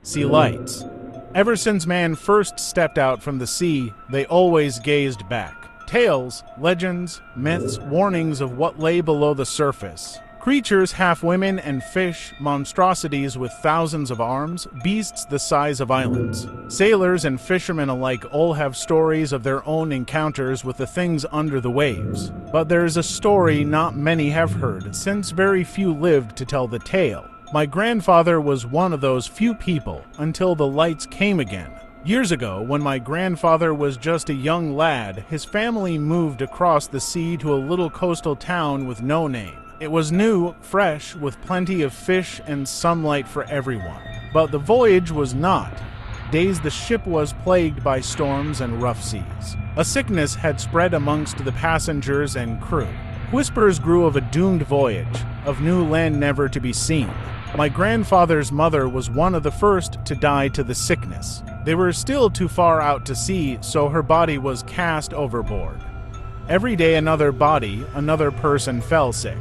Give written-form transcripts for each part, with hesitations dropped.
Sea lights. Ever since man first stepped out from the sea, they always gazed back. Tales, legends, myths, warnings of what lay below the surface. Creatures half women and fish, monstrosities with thousands of arms, beasts the size of islands. Sailors and fishermen alike all have stories of their own encounters with the things under the waves. But there is a story not many have heard, since very few lived to tell the tale. My grandfather was one of those few people, until the lights came again. Years ago, when my grandfather was just a young lad, his family moved across the sea to a little coastal town with no name. It was new, fresh, with plenty of fish and sunlight for everyone. But the voyage was not. Days the ship was plagued by storms and rough seas. A sickness had spread amongst the passengers and crew. Whispers grew of a doomed voyage, of new land never to be seen. My grandfather's mother was one of the first to die to the sickness. They were still too far out to sea, so her body was cast overboard. Every day another body, another person fell sick.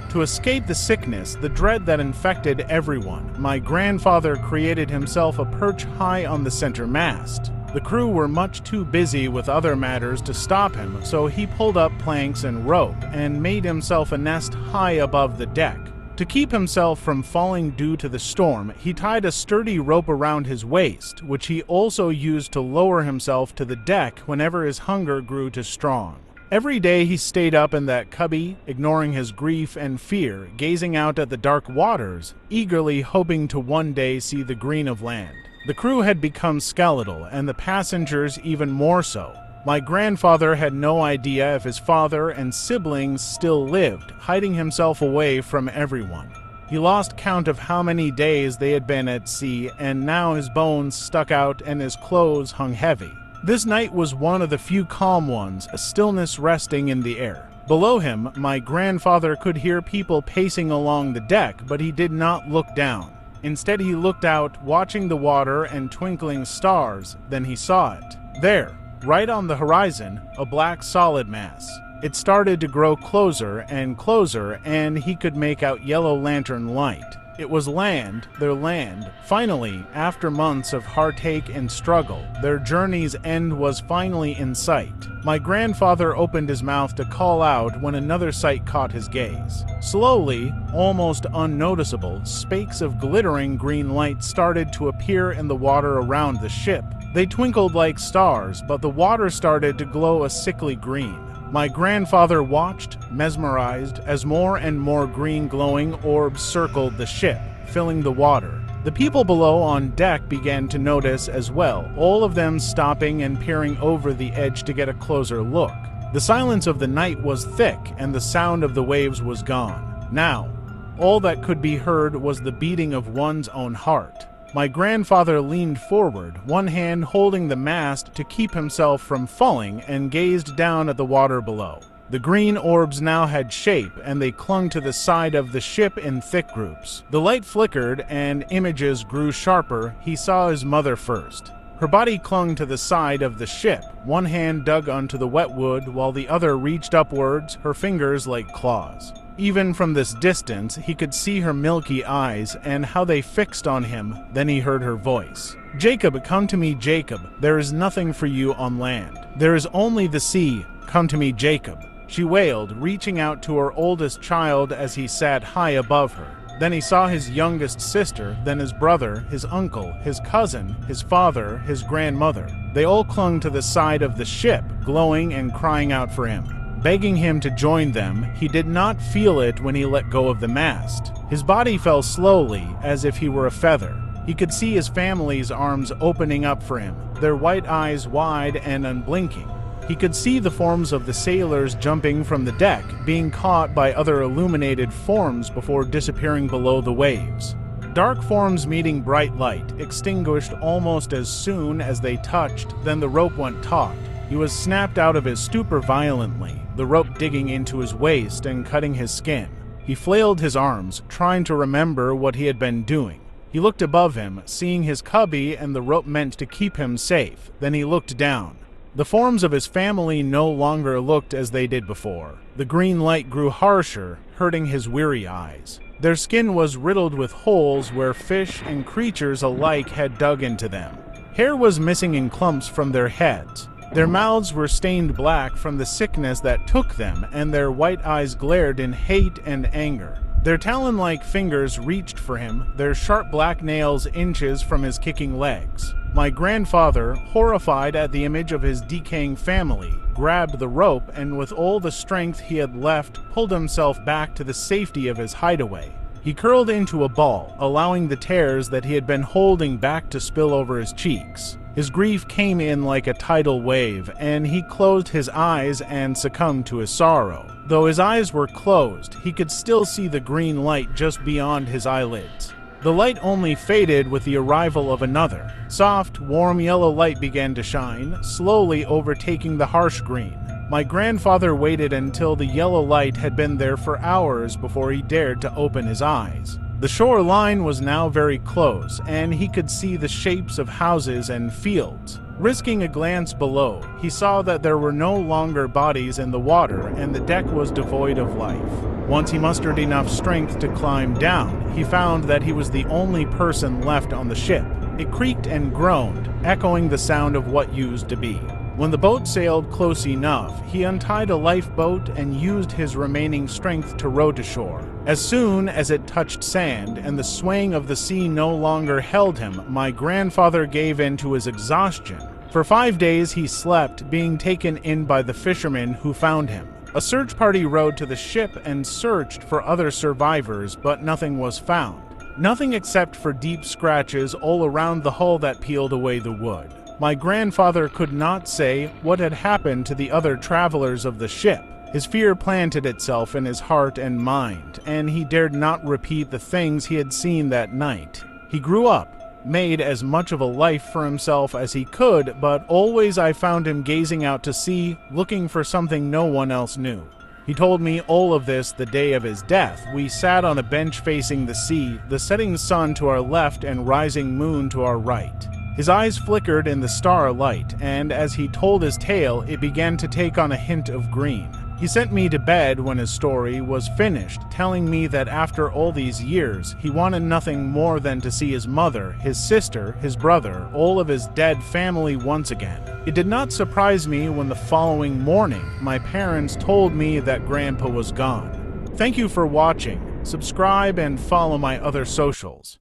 To escape the sickness, the dread that infected everyone, my grandfather created himself a perch high on the center mast. The crew were much too busy with other matters to stop him, so he pulled up planks and rope and made himself a nest high above the deck. To keep himself from falling due to the storm, he tied a sturdy rope around his waist, which he also used to lower himself to the deck whenever his hunger grew too strong. Every day he stayed up in that cubby, ignoring his grief and fear, gazing out at the dark waters, eagerly hoping to one day see the green of land. The crew had become skeletal, and the passengers even more so. My grandfather had no idea if his father and siblings still lived, hiding himself away from everyone. He lost count of how many days they had been at sea, and now his bones stuck out and his clothes hung heavy. This night was one of the few calm ones, a stillness resting in the air. Below him, my grandfather could hear people pacing along the deck, but he did not look down. Instead, he looked out, watching the water and twinkling stars. Then he saw it. There, right on the horizon, a black solid mass. It started to grow closer, and he could make out yellow lantern light. It was land, their land. Finally, after months of heartache and struggle, their journey's end was finally in sight. My grandfather opened his mouth to call out when another sight caught his gaze. Slowly, almost unnoticeable, spakes of glittering green light started to appear in the water around the ship. They twinkled like stars, but the water started to glow a sickly green. My grandfather watched, mesmerized, as more and more green glowing orbs circled the ship, filling the water. The people below on deck began to notice as well, all of them stopping and peering over the edge to get a closer look. The silence of the night was thick, and the sound of the waves was gone. Now, all that could be heard was the beating of one's own heart. My grandfather leaned forward, one hand holding the mast to keep himself from falling, and gazed down at the water below. The green orbs now had shape, and they clung to the side of the ship in thick groups. The light flickered, and images grew sharper. He saw his mother first. Her body clung to the side of the ship. One hand dug onto the wet wood, while the other reached upwards, her fingers like claws. Even from this distance, he could see her milky eyes and how they fixed on him. Then he heard her voice. "Jacob, come to me, Jacob. There is nothing for you on land. There is only the sea. Come to me, Jacob." She wailed, reaching out to her oldest child as he sat high above her. Then he saw his youngest sister, then his brother, his uncle, his cousin, his father, his grandmother. They all clung to the side of the ship, glowing and crying out for him, begging him to join them. He did not feel it when he let go of the mast. His body fell slowly, as if he were a feather. He could see his family's arms opening up for him, their white eyes wide and unblinking. He could see the forms of the sailors jumping from the deck, being caught by other illuminated forms before disappearing below the waves. Dark forms meeting bright light, extinguished almost as soon as they touched, then the rope went taut. He was snapped out of his stupor violently, the rope digging into his waist and cutting his skin. He flailed his arms, trying to remember what he had been doing. He looked above him, seeing his cubby and the rope meant to keep him safe. Then he looked down. The forms of his family no longer looked as they did before. The green light grew harsher, hurting his weary eyes. Their skin was riddled with holes where fish and creatures alike had dug into them. Hair was missing in clumps from their heads. Their mouths were stained black from the sickness that took them, and their white eyes glared in hate and anger. Their talon-like fingers reached for him, their sharp black nails inches from his kicking legs. My grandfather, horrified at the image of his decaying family, grabbed the rope and with all the strength he had left, pulled himself back to the safety of his hideaway. He curled into a ball, allowing the tears that he had been holding back to spill over his cheeks. His grief came in like a tidal wave, and he closed his eyes and succumbed to his sorrow. Though his eyes were closed, he could still see the green light just beyond his eyelids. The light only faded with the arrival of another. Soft, warm yellow light began to shine, slowly overtaking the harsh green. My grandfather waited until the yellow light had been there for hours before he dared to open his eyes. The shoreline was now very close, and he could see the shapes of houses and fields. Risking a glance below, he saw that there were no longer bodies in the water, and the deck was devoid of life. Once he mustered enough strength to climb down, he found that he was the only person left on the ship. It creaked and groaned, echoing the sound of what used to be. When the boat sailed close enough, he untied a lifeboat and used his remaining strength to row to shore. As soon as it touched sand and the swaying of the sea no longer held him, my grandfather gave in to his exhaustion. For 5 days he slept, being taken in by the fishermen who found him. A search party rowed to the ship and searched for other survivors, but nothing was found. Nothing except for deep scratches all around the hull that peeled away the wood. My grandfather could not say what had happened to the other travelers of the ship. His fear planted itself in his heart and mind, and he dared not repeat the things he had seen that night. He grew up, made as much of a life for himself as he could, but always I found him gazing out to sea, looking for something no one else knew. He told me all of this the day of his death. We sat on a bench facing the sea, the setting sun to our left and rising moon to our right. His eyes flickered in the starlight, and as he told his tale, it began to take on a hint of green. He sent me to bed when his story was finished, telling me that after all these years, he wanted nothing more than to see his mother, his sister, his brother, all of his dead family once again. It did not surprise me when the following morning, my parents told me that Grandpa was gone. Thank you for watching. Subscribe and follow my other socials.